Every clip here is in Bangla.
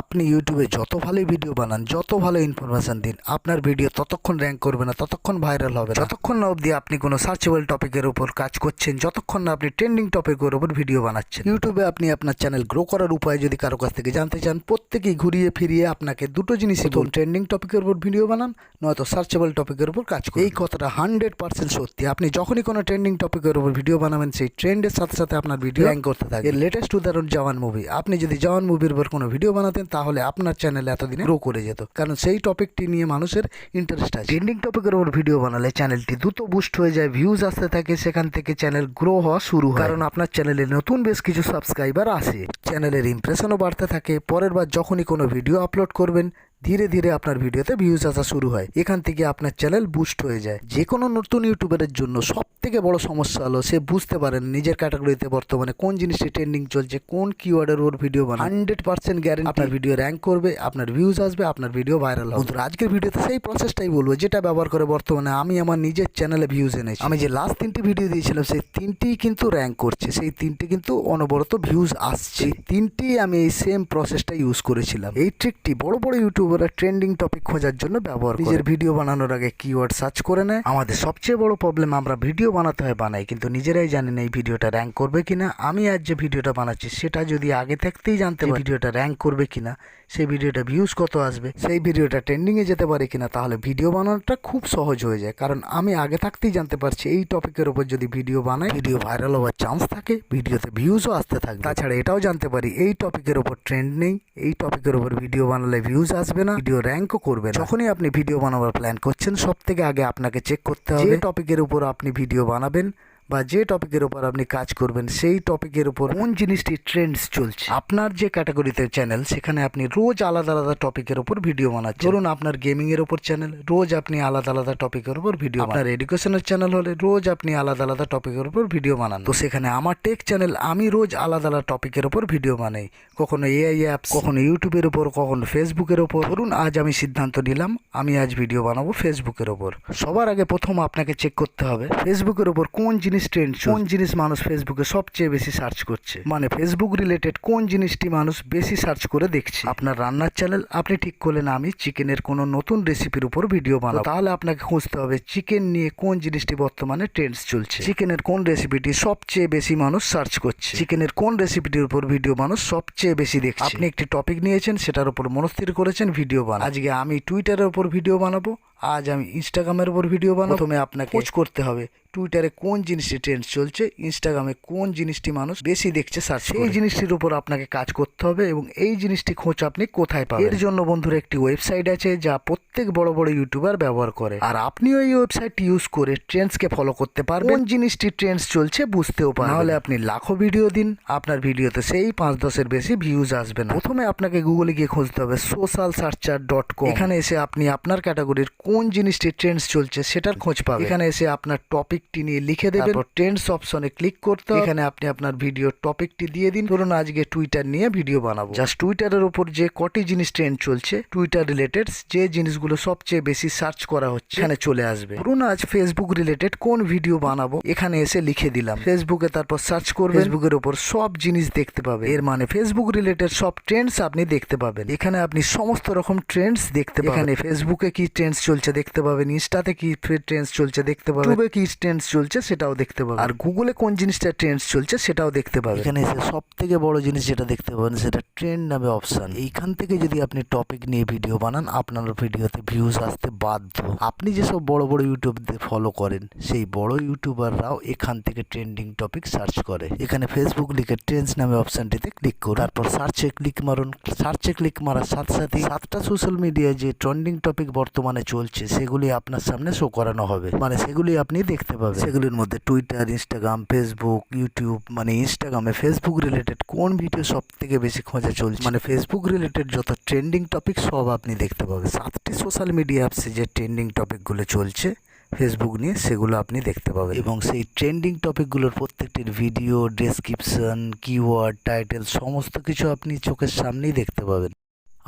আপনি ইউটিউবে যত ভালো ভিডিও বানান, যত ভালো ইনফরমেশন দিন, আপনার ভিডিও ততক্ষণ র্যাঙ্ক করবে না, ততক্ষণ ভাইরাল হবে না, যতক্ষণ না অবধি আপনি কোনো সার্চেবল টপিকের উপর কাজ করছেন, যতক্ষণ না আপনি ট্রেন্ডিং টপিকের উপর ভিডিও বানাচ্ছেন। ইউটিউবে আপনি আপনার চ্যানেল গ্রো করার উপায় যদি কারো কাছ থেকে জানতে চান, প্রত্যেকেই ঘুরিয়ে ফিরিয়ে আপনাকে দুটো জিনিসই বলুন, ট্রেন্ডিং টপিকের উপর ভিডিও বানান, নয়তো সার্চেবল টপিকের উপর কাজ করুন। এই কথাটা 100% সত্যি। আপনি যখনই কোনো ট্রেন্ডিং টপিকের উপর ভিডিও বানাবেন, সেই ট্রেন্ডের সাথে সাথে আপনার ভিডিও র্যাঙ্ক করতে থাকে। এর লেটেস্ট উদাহরণ জওয়ান মুভি। আপনি যদি জওয়ান মুভির উপর কোনো ভিডিও বানাতেন, তাহলে আপনার চ্যানেল এতদিনে গ্রো করে যেত, কারণ সেই টপিকটি নিয়ে মানুষের ইন্টারেস্ট আছে। ট্রেন্ডিং টপিকের উপর ভিডিও বানালে চ্যানেলটি দ্রুত বুস্ট হয়ে যায়, ভিউজ আসতে থাকে, সেখান থেকে চ্যানেল গ্রো হওয়া শুরু হয়, কারণ আপনার চ্যানেলে নতুন বেশ কিছু সাবস্ক্রাইবার আসে, চ্যানেলের ইমপ্রেশনও বাড়তে থাকে। পরের বার যখনই কোনো ভিডিও আপলোড করবেন, ধীরে ধীরে আপনার ভিডিওতে ভিউজ আসা শুরু হয়, এখান থেকে আপনার চ্যানেল বুস্ট হয়ে যায়। যে কোনো নতুন ইউটিউবারের জন্য সব থেকে বড় সমস্যা হলো সে বুঝতে পারেন নিজের ক্যাটাগরিতে বর্তমানে কোন জিনিসটি ট্রেন্ডিং চলছে, কোন কিওয়ার্ডের উপর ভিডিও বানান। 100% গ্যারেন্টি আপনার ভিডিও র্যাঙ্ক করবে, আপনার ভিউজ আসবে, আপনার ভিডিও ভাইরাল হবে। আজকের ভিডিওতে সেই প্রসেসটাই বলবো যেটা ব্যবহার করে বর্তমানে আমি আমার নিজের চ্যানেলে ভিউজ এনেছি। আমি যে লাস্ট 3টি ভিডিও দিয়েছিলাম, সেই 3টিই কিন্তু র্যাঙ্ক করছে, সেই 3টি কিন্তু অনবরত ভিউজ আসছে। 3টি আমি এই সেম প্রসেসটা ইউজ করেছিলাম। এই ট্রিকটি বড় বড় ইউটিউবাররা ট্রেন্ডিং টপিক খোঁজার জন্য ব্যবহার করে। নিজের ভিডিও বানানোর আগে কিওয়ার্ড সার্চ করে নেয়। আমাদের সবচেয়ে বড় প্রবলেম, আমরা ভিডিও বানাতে হয় বানাই, কিন্তু নিজেরাই জানি না এই ভিডিওটা র্যাঙ্ক করবে কিনা। আমি আজ যে ভিডিওটা বানাচ্ছি সেটা যদি আগে থাকতেই জানতে পারি ভিডিওটা র্যাঙ্ক করবে কিনা, সেই ভিডিওটা ভিউজ কত আসবে, সেই ভিডিওটা ট্রেন্ডিংয়ে যেতে পারে কিনা, তাহলে ভিডিও বানানোটা খুব সহজ হয়ে যায়। কারণ আমি আগে থাকতেই জানতে পারছি এই টপিকের উপর যদি ভিডিও বানাই, ভিডিও ভাইরাল হওয়ার চান্স থাকে, ভিডিওতে ভিউজও আসতে থাকে। তাছাড়া এটাও জানতে পারি এই টপিকের উপর ট্রেন্ড নেই, এই টপিকের উপর ভিডিও বানালে ভিউজ আসবে না, ভিডিও র্যাঙ্কও করবে না। যখনই আপনি ভিডিও বানাবার প্ল্যান করছেন, সব থেকে আগে আপনাকে চেক করতে হবে যে টপিকের উপর আপনি ভিডিও বানাবেন বা যে টপিকের উপর আপনি কাজ করবেন, সেই টপিকের উপর কোন জিনিসটি ট্রেন্ডস চলছে। আপনার যে ক্যাটাগরিতে চ্যানেল, সেখানে আপনি রোজ আলাদা আলাদা টপিকের উপর ভিডিও বানাচ্ছেন। ধরুন আপনার গেমিং এর উপর চ্যানেল, রোজ আপনি আলাদা আলাদা টপিকের উপর ভিডিও বানান। আপনার এডুকেশনের চ্যানেল হলে রোজ আপনি আলাদা আলাদা টপিকের উপর ভিডিও বানান। তো সেখানে আমার টেক চ্যানেল, আমি রোজ আলাদা আলাদা টপিকের উপর ভিডিও বানাই, কখনো এআই অ্যাপস, কখনো ইউটিউবের উপর, কখনো ফেসবুকের উপর। ধরুন আজ আমি সিদ্ধান্ত নিলাম আমি আজ ভিডিও বানাবো ফেসবুকের উপর। সবার আগে প্রথম আপনাকে চেক করতে হবে ফেসবুকের উপর কোন জিনিস ট্রেন্ড, কোন জিনিস মানুষ ফেসবুকে সবচেয়ে বেশি সার্চ করছে, মানে ফেসবুক রিলেটেড কোন জিনিসটি মানুষ বেশি সার্চ করে দেখছে। আপনার রান্নার চ্যানেল, আপনি ঠিক করলেন আমি চিকেনের কোনো নতুন রেসিপির উপর ভিডিও বানাবো, তাহলে আপনাকে খুঁজতে হবে চিকেন নিয়ে কোন জিনিসটি বর্তমানে ট্রেন্ডস চলছে, চিকেনের কোন রেসিপিটি সবচেয়ে বেশি মানুষ সার্চ করছে, চিকেনের কোন রেসিপিটির উপর ভিডিও মানুষ সবচেয়ে বেশি দেখছে। আপনি একটি টপিক নিয়েছেন, সেটার উপর মনস্থির করেছেন ভিডিও বানান। আজকে আমি টুইটারের উপর ভিডিও বানাবো, আজ আমি ইনস্টাগ্রামের উপর ভিডিও বানাবো। প্রথমে আপনাকে খোঁজ করতে হবে টুইটারে কোন জিনিসটি ট্রেন্ড চলছে, ইনস্টাগ্রামে কোন জিনিসটি মানুষ বেশি দেখছে সার্চ, এই জিনিসটির উপর আপনাকে কাজ করতে হবে এবং এই জিনিসটি খোঁজ আপনি কোথায় পাবেন। এর জন্য বন্ধুরা একটি ওয়েবসাইট আছে যা প্রত্যেক বড় বড় ইউটিউবার ব্যবহার করে, আর আপনিও এই ওয়েবসাইটটি ইউজ করে ট্রেন্ডসকে ফলো করতে পারবেন, কোন জিনিসটি ট্রেন্ডস চলছে বুঝতেও পারবেন। নাহলে আপনি লাখো ভিডিও দিন, আপনার ভিডিওতে সেই 5-10-এর বেশি ভিউজ আসবে না। প্রথমে আপনাকে গুগলে গিয়ে খুঁজতে হবে socialsearcher.com। এখানে এসে আপনি আপনার ক্যাটাগরির কোন জিনিসটি ট্রেন্ডস চলছে সেটার খোঁজ পাবেন। এখানে এসে আপনার টপিকটি নিয়ে লিখে দেবেন, তারপর ট্রেন্ডস অপশনে ক্লিক করতে হবে। এখানে আপনি আপনার ভিডিও টপিকটি দিয়ে দিন। ধরুন আজকে টুইটার নিয়ে ভিডিও বানাবো, জাস্ট টুইটারের উপর যে কটি জিনিস ট্রেন্ড চলছে, টুইটার রিলেটেড যে জিনিসগুলো সবচেয়ে বেশি সার্চ করা হচ্ছে, এখানে চলে আসবে। ধরুন আজ ফেসবুক রিলেটেড কোন ভিডিও বানাবো, এখানে এসে লিখে দিলাম ফেসবুকে, তারপর সার্চ করবেন। ফেসবুকের উপর সব জিনিস দেখতে পাবেন, এর মানে ফেসবুক রিলেটেড সব ট্রেন্ডস আপনি দেখতে পাবেন। এখানে আপনি সমস্ত রকম ট্রেন্ডস দেখতে পাবেন। এখানে ফেসবুকে কি ট্রেন্ডস চলছে দেখতে পাবেন, ইনস্টাতে কি ট্রেন্ডস চলছে দেখতে পাবেন, ইউটিউবে কি ট্রেন্ডস চলছে সেটাও দেখতে পাবেন, আর গুগলে কোন জিনিসটা ট্রেন্ডস চলছে সেটাও দেখতে পাবেন। এখানে এসে সব থেকে বড় জিনিস যেটা দেখতে পাবেন, সেটা ট্রেন্ড নামে অপশন। এইখান থেকে যদি আপনি টপিক নিয়ে ভিডিও বানান, আপনার ভিডিওতে ভিউজ আসতে বাধ্য। আপনি যেসব বড় বড় ইউটিউবদের ফলো করেন, সেই বড় ইউটিউবাররাও এখান থেকে ট্রেন্ডিং টপিক সার্চ করে। এখানে ফেসবুক লিখে ট্রেন্ডস নামে অপশনটিতে ক্লিক করুন, তারপর সার্চে ক্লিক মারুন। সার্চে ক্লিক মারার সাথে সাথে 7টা সোশ্যাল মিডিয়ায় যে ট্রেন্ডিং টপিক বর্তমানে চলছে সেগুলি আপনার সামনে শো করানো হবে, মানে সেগুলি আপনি দেখতে পাবেন। সেগুলির মধ্যে টুইটার, ইনস্টাগ্রাম, ফেসবুক, ইউটিউব। মানে ইনস্টাগ্রামে ফেসবুক রিলেটেড কোন ভিডিও সব থেকে বেশি খোঁজা চলছে, মানে ফেসবুক রিলেটেড যত ট্রেন্ডিং টপিক সব আপনি দেখতে পাবেন। 7টি সোশ্যাল মিডিয়া অ্যাপসে যে ট্রেন্ডিং টপিকগুলো চলছে ফেসবুক নিয়ে, সেগুলো আপনি দেখতে পাবেন এবং সেই ট্রেন্ডিং টপিকগুলোর প্রত্যেকটির ভিডিও, ডেসক্রিপশন, কিওয়ার্ড, টাইটেল সমস্ত কিছু আপনি চোখের সামনেই দেখতে পাবেন।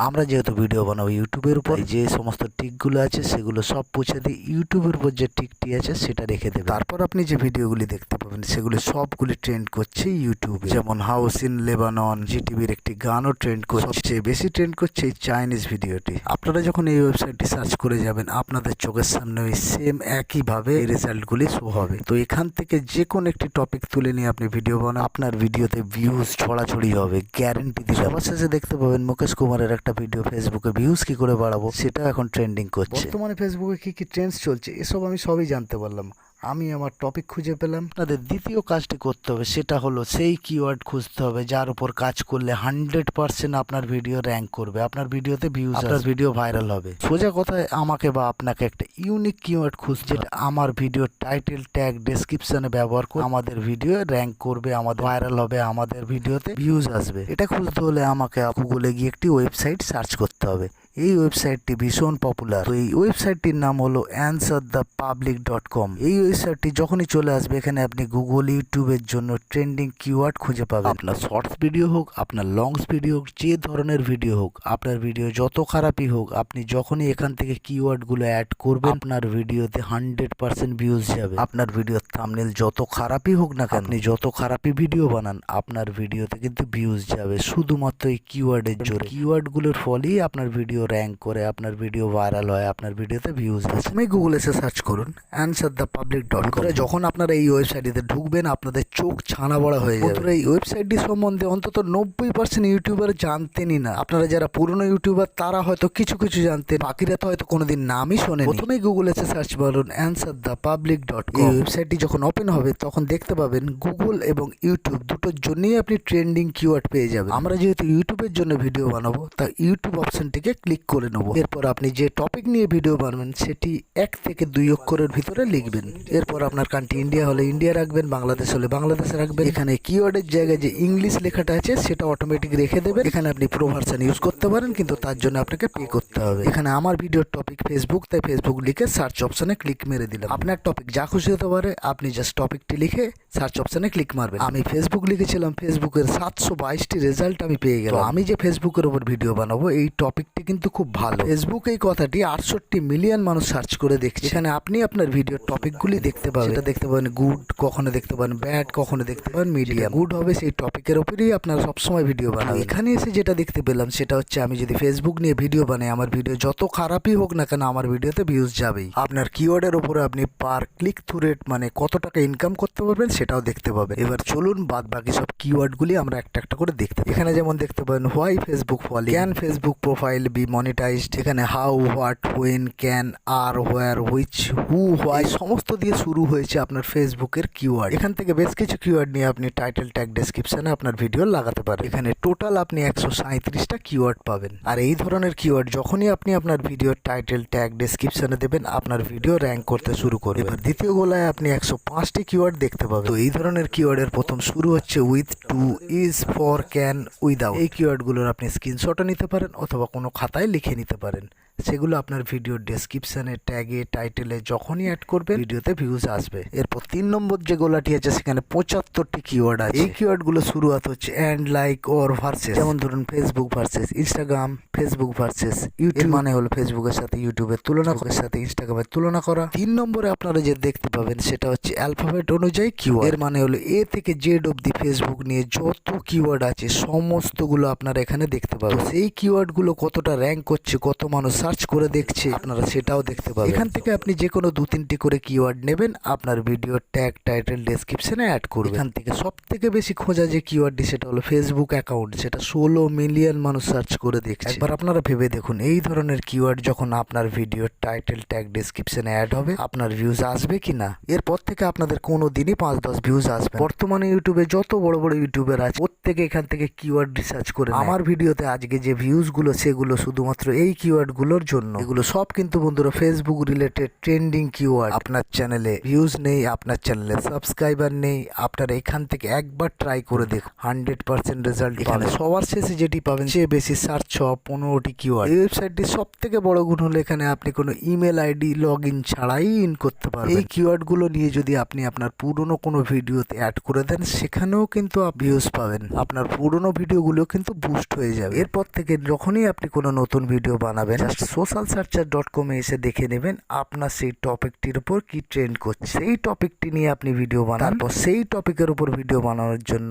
আমরা যেহেতু ভিডিও বানাবো ইউটিউবের উপর, যে সমস্ত টিকগুলো আছে সেগুলো সব পুছে দিয়ে ইউটিউবের উপর যে টিকটি আছে সেটা রেখে দেবে। তারপর আপনি যে ভিডিওগুলি দেখতে পাবেন সেগুলি সবগুলি ট্রেন্ড করছে ইউটিউবে। যেমন হাউস ইন লেবানন, জিটিভির একটি গানও ট্রেন্ড করছে। সবচেয়ে বেশি ট্রেন্ড করছে এই চাইনিজ ভিডিওটি। আপনারা যখন এই ওয়েবসাইটটি সার্চ করে যাবেন আপনাদের চোখের সামনে ওই সেম একইভাবে এই রেজাল্টগুলি শো হবে। তো এখান থেকে যে কোনো একটি টপিক তুলে নিয়ে আপনি ভিডিও বানান, আপনার ভিডিওতে ভিউজ ছড়াছড়ি হবে, গ্যারেন্টি দিলাম। সবার শেষে দেখতে পাবেন মুকেশ কুমারের একটা ভিডিও ফেসবুকে ভিউজ কি করে বাড়াবো, সেটা এখন ট্রেন্ডিং করছে। বর্তমানে ফেসবুকে কি কি ট্রেন্ডস চলছে এসব আমি সবই জানতে পারলাম। আমি আমার টপিক খুঁজে পেলাম। আপনাদের দ্বিতীয় কাজটি করতে হবে, সেটা হলো সেই কিওয়ার্ড খুঁজতে হবে যার উপর কাজ করলে 100% আপনার ভিডিও র্যাঙ্ক করবে, আপনার ভিডিওতে ভিউজ, আপনার ভিডিও ভাইরাল হবে। সোজা কথায় আমাকে বা আপনাকে একটা ইউনিক কিওয়ার্ড খুঁজতে, যেটা আমার ভিডিও টাইটেল, ট্যাগ, ডেসক্রিপশনে ব্যবহার করে আমাদের ভিডিও র্যাঙ্ক করবে, আমাদের ভাইরাল হবে, আমাদের ভিডিওতে ভিউজ আসবে। এটা খুঁজতে হলে আমাকে গুগলে গিয়ে একটি ওয়েবসাইট সার্চ করতে হবে। এই ওয়েবসাইটটি ভীষণ পপুলার। তো এই ওয়েবসাইটটির নাম হলো answerthepublic.com। এই ওয়েবসাইটটি যখনই চলে আসবে এখানে আপনি গুগল, ইউটিউবের জন্য ট্রেন্ডিং কিওয়ার্ড খুঁজে পাবেন। আপনার শর্টস ভিডিও হোক, আপনার লংস ভিডিও হোক, যে ধরনের ভিডিও হোক, আপনার ভিডিও যত খারাপই হোক, আপনি যখনই এখান থেকে কিওয়ার্ডগুলো অ্যাড করবেন আপনার ভিডিওতে 100% ভিউজ যাবে। আপনার ভিডিওর থাম্বনেল যত খারাপই হোক না কেন, আপনি যত খারাপই ভিডিও বানান, আপনার ভিডিওতে কিন্তু ভিউজ যাবে শুধুমাত্র এই কিওয়ার্ডের জোরে। কিওয়ার্ডগুলোর ফলেই আপনার ভিডিও র্যাঙ্ক করে, আপনার ভিডিও ভাইরাল হয়, আপনার ভিডিওতে ভিউজ আসে। আমি গুগলে এসে সার্চ করুন answerthepublic.com। যখন আপনারা এই ওয়েবসাইটটিতে ঢুকবেন আপনাদের চোখ ছানা বড়া হয়ে যাবে। এই ওয়েবসাইটটি সম্বন্ধে অন্তত 90% ইউটিউবার জানতেনই না। আপনারা যারা পুরনো ইউটিউবার তারা হয়তো কিছু কিছু জানতেন, বাকিরা তো হয়তো কোনোদিন নামই শোনেনি। প্রথমেই গুগলে এসে সার্চ করুন answerthepublic.com। এই ওয়েবসাইটটি যখন ওপেন হবে তখন দেখতে পাবেন গুগল এবং ইউটিউব দুটোর জন্যই আপনি ট্রেন্ডিং কিওয়ার্ড পেয়ে যাবেন। আমরা যেহেতু ইউটিউবের জন্য ভিডিও বানাবো তাই ইউটিউব অপশনটিকে ক্লিক করে নেব। এরপর আপনি যে টপিক নিয়ে ভিডিও বানাবেন সেটি 1 থেকে 2 অক্ষরের ভিতরে লিখবেন। এরপর আপনার কান্ট্রি ইন্ডিয়া হলে ইন্ডিয়া রাখবেন, বাংলাদেশ হলে বাংলাদেশ রাখবেন। এখানে কিওয়ার্ডের জায়গায় যে ইংলিশ লেখাটা আছে সেটা অটোমেটিক রেখে দেবেন। এখানে আপনি প্রো ভার্সন ইউজ করতে পারেন, কিন্তু তার জন্য আপনাকে পে করতে হবে। এখানে আমার ভিডিওর টপিক ফেসবুক, তাই ফেসবুক লিখে সার্চ অপশনে ক্লিক মেরে দিলাম। আপনার টপিক যা খুশি হতে পারে, আপনি জাস্ট টপিকটি লিখে সার্চ অপশনে ক্লিক মারবেন। আমি ফেসবুক লিখেছিলাম, ফেসবুকের 722টি রেজাল্ট আমি পেয়ে গেলাম। আমি যে ফেসবুকের উপর ভিডিও বানাবো এই টপিকটি কিন্তু খুব ভালো। ফেসবুক এই কথাটি 68 মিলিয়ন মানুষ সার্চ করে দেখছে। এখানে আপনি আপনার ভিডিওর টপিকগুলি দেখতে পাবেন। সেটা দেখতে পাবেন গুড, কখনো দেখতে পাবেন ব্যাড, কখনো দেখতে পাবেন মিডিয়াম। গুড হবে সেই টপিকের উপরেই আপনারা সবসময় ভিডিও বানাবেন। এখানে এসে যেটা দেখতে পেলাম সেটা হচ্ছে আমি যদি ফেসবুক নিয়ে ভিডিও বানাই, আমার ভিডিও যত খারাপই হোক না কেন আমার ভিডিওতে ভিউজ যাবেই। আপনার কিওয়ার্ডের উপরে আপনি পার ক্লিক থ্রু রেট মানে কত টাকা ইনকাম করতে পারবেন সেটাও দেখতে পাবেন। এবার চলুন বাদ বাকি সব কিওয়ার্ডগুলি আমরা একটা একটা করে দেখতে পাই। এখানে যেমন দেখতে পাবেন why Facebook following, can Facebook profile be monetised, এখানে how, what, when, can, are, where, which, who, why সমস্ত দিয়ে শুরু হয়েছে আপনার ফেসবুকের কিওয়ার্ড। এখান থেকে বেশ কিছু কিওয়ার্ড নিয়ে আপনি টাইটেল, ট্যাগ, ডেসক্রিপশনে আপনার ভিডিও লাগাতে পারেন। এখানে টোটাল আপনি 137টা কিওয়ার্ড পাবেন। আর এই ধরনের কিওয়ার্ড যখনই আপনি আপনার ভিডিওর টাইটেল, ট্যাগ, ডেসক্রিপশনে দেবেন আপনার ভিডিও র্যাঙ্ক করতে শুরু করবে। এবার দ্বিতীয় গোলায় আপনি 105টি কিওয়ার্ড দেখতে পাবেন। তো এই ধরনের কিওয়ার্ডের প্রথম শুরু হচ্ছে with, to, is, for, can, without. এই কিওয়ার্ডগুলোর আপনি স্ক্রিনশটও নিতে পারেন অথবা কোনো খাতায় লিখে নিতে পারেন। সেগুলো আপনার ভিডিওর ডেসক্রিপশনে, ট্যাগে, টাইটেলে যখনই অ্যাড করবে ভিডিওতে ভিউজ আসবে। এরপর 3 নম্বর যে গোলাটি আছে সেখানে 75টি কিওয়ার্ড আছে। এই কিওয়ার্ডগুলো শুরুয়াত হচ্ছে অ্যান্ড, লাইক, অর, ভার্সেস। যেমন ধরুন Facebook versus Instagram, Facebook versus YouTube, মানে হলো ফেসবুকের সাথে ইউটিউবের তুলনা করা, সাথে ইনস্টাগ্রামের তুলনা করা। 3 নম্বরে আপনারা যে দেখতে পাবেন সেটা হচ্ছে অ্যালফাবেট অনুযায়ী কিওয়ার্ড। এর মানে হলো এ থেকে জেড অবধি ফেসবুক নিয়ে যত কিওয়ার্ড আছে সমস্তগুলো আপনারা এখানে দেখতে পাবেন। সেই কিওয়ার্ডগুলো কতটা র্যাঙ্ক করছে, কত মানুষ সার্চ করে দেখছে, আপনারা সেটাও দেখতে পাবেন। এখান থেকে আপনি যে কোনো 2-3টি করে কিওয়ার্ড নেবেন, আপনার ভিডিওর ট্যাগ, টাইটেল, ডেসক্রিপশনে অ্যাড করবেন। এখান থেকে সবথেকে বেশি খোঁজা যে কিওয়ার্ডটি সেটা হলো ফেসবুক অ্যাকাউন্ট, সেটা 16 মিলিয়ন মানুষ সার্চ করে দেখছে। একবার আপনারা ভেবে দেখুন এই ধরনের কিওয়ার্ড যখন আপনার ভিডিওর টাইটেল, ট্যাগ, ডেসক্রিপশনে অ্যাড হবে আপনার ভিউজ আসবে কিনা। এরপর থেকে আপনাদের কোনো দিনই 5-10 ভিউজ আসবে। বর্তমানে ইউটিউবে যত বড় বড় ইউটিউবার আছে প্রত্যেকে এখান থেকে কিওয়ার্ড রিসার্চ করে। আমার ভিডিওতে আজকে যে ভিউজগুলো সেগুলো শুধুমাত্র এই কিওয়ার্ডগুলো ভিডিওগুলোর জন্য। এগুলো সব কিন্তু বন্ধুরা ফেসবুক রিলেটেড ট্রেন্ডিং কিওয়ার্ড। আপনার চ্যানেলে ভিউজ নেই, আপনার চ্যানেলে সাবস্ক্রাইবার নেই, আপনারা এখান থেকে একবার ট্রাই করে দেখুন, 100% রেজাল্ট এখানে সবার শেষে যেটি পাবেন সে বেশি সার্চ হওয়া 15টি কিওয়ার্ড। এই ওয়েবসাইটটির সব থেকে বড় গুণ হলো এখানে আপনি কোনো ইমেল আইডি লগ ইন ছাড়াই ইন করতে পারবেন। এই কিওয়ার্ডগুলো নিয়ে যদি আপনি আপনার পুরনো কোনো ভিডিওতে অ্যাড করে দেন সেখানেও কিন্তু ভিউজ পাবেন, আপনার পুরনো ভিডিওগুলো কিন্তু বুস্ট হয়ে যাবে। এরপর থেকে যখনই আপনি কোনো নতুন ভিডিও বানাবেন জাস্ট socialsearcher.com এ এসে দেখে নেবেন আপনার সেই টপিকটির উপর কি ট্রেন্ড করছে, সেই টপিকটি নিয়ে আপনি ভিডিও বানান। তারপর সেই টপিকের উপর ভিডিও বানানোর জন্য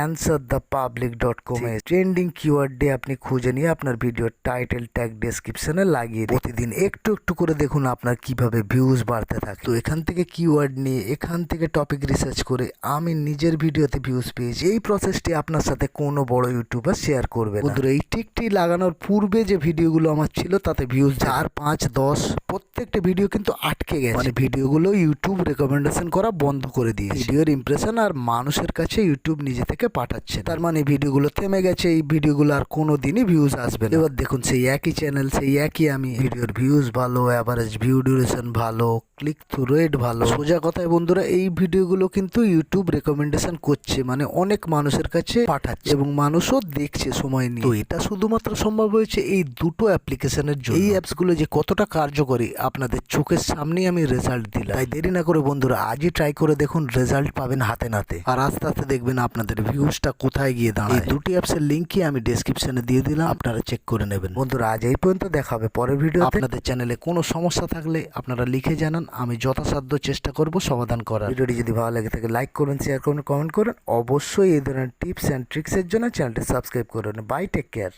answerthepublic.com এ ট্রেন্ডিং কিওয়ার্ড দিয়ে আপনি খুঁজে নিয়ে আপনার ভিডিওর টাইটেল ট্যাগ ডেসক্রিপশনে লাগিয়ে দিন। প্রতিদিন একটু একটু করে দেখুন আপনার কিভাবে ভিউজ বাড়তে থাকে। তো এখান থেকে কিওয়ার্ড নিয়ে এখান থেকে টপিক রিসার্চ করে আমি নিজের ভিডিওতে ভিউজ পেয়েছি। এই প্রসেসটি আপনার সাথে কোনো বড় ইউটিউবার শেয়ার করবে না। বন্ধুরা এই টিকটি লাগানোর পূর্বে যে ভিডিওগুলো আমার ছিল তাতে ভিউজ 4, 5, 10 প্রত্যেকটা ভিডিও কিন্তু আটকে গেছে, মানে ভিডিওগুলো ইউটিউব রেকমেন্ডেশন করা বন্ধ করে দিয়েছে। ভিডিওর ইমপ্রেশন আর মানুষের কাছে ইউটিউব নিজে থেকে পাঠাচ্ছে, তার মানে ভিডিওগুলো থেমে গেছে, এই ভিডিওগুলো আর কোনো দিনই ভিউজ আসবে না। এবার দেখুন সেই একই চ্যানেল, সেই একই আমি, ভিডিওর ভিউজ ভালো, অ্যাভারেজ ভিউ ডিউরেশন ভালো, ক্লিক থ্রু রেট ভালো। সোজা কথায় বন্ধুরা এই ভিডিওগুলো কিন্তু ইউটিউব রেকমেন্ডেশন করছে, মানে অনেক মানুষের কাছে পাঠাচ্ছে এবং মানুষও দেখছে সময় নিয়ে। তো এটা শুধুমাত্র সম্ভব হয়েছে এই দুটো অ্যাপ্লিকেশনের জন্য। এই অ্যাপসগুলো যে কতটা কার্যকরী আপনাদের চোখের সামনেই আমি রেজাল্ট দিলাম। তাই দেরি না করে বন্ধুরা আজই ট্রাই করে দেখুন, রেজাল্ট পাবেন হাতে নাতে, আর আস্তে আস্তে দেখবেন আপনাদের ভিউজটা কোথায় গিয়ে দাঁড়ায়। এই দুটি অ্যাপসের লিঙ্কই আমি ডেসক্রিপশনে দিয়ে দিলাম, আপনারা চেক করে নেবেন। বন্ধুরা আজ এই পর্যন্ত, দেখা হবে পরের ভিডিও। আপনাদের চ্যানেলে কোনো সমস্যা থাকলে আপনারা লিখে জানান, আমি যথাসাধ্য চেষ্টা করব সমাধান করার। ভিডিওটি যদি ভালো লাগে থাকে লাইক করুন, শেয়ার করুন, কমেন্ট করুন। অবশ্যই এই ধরনের টিপস অ্যান্ড ট্রিক্সের জন্য চ্যানেলটি সাবস্ক্রাইব করুন। Bye, take care.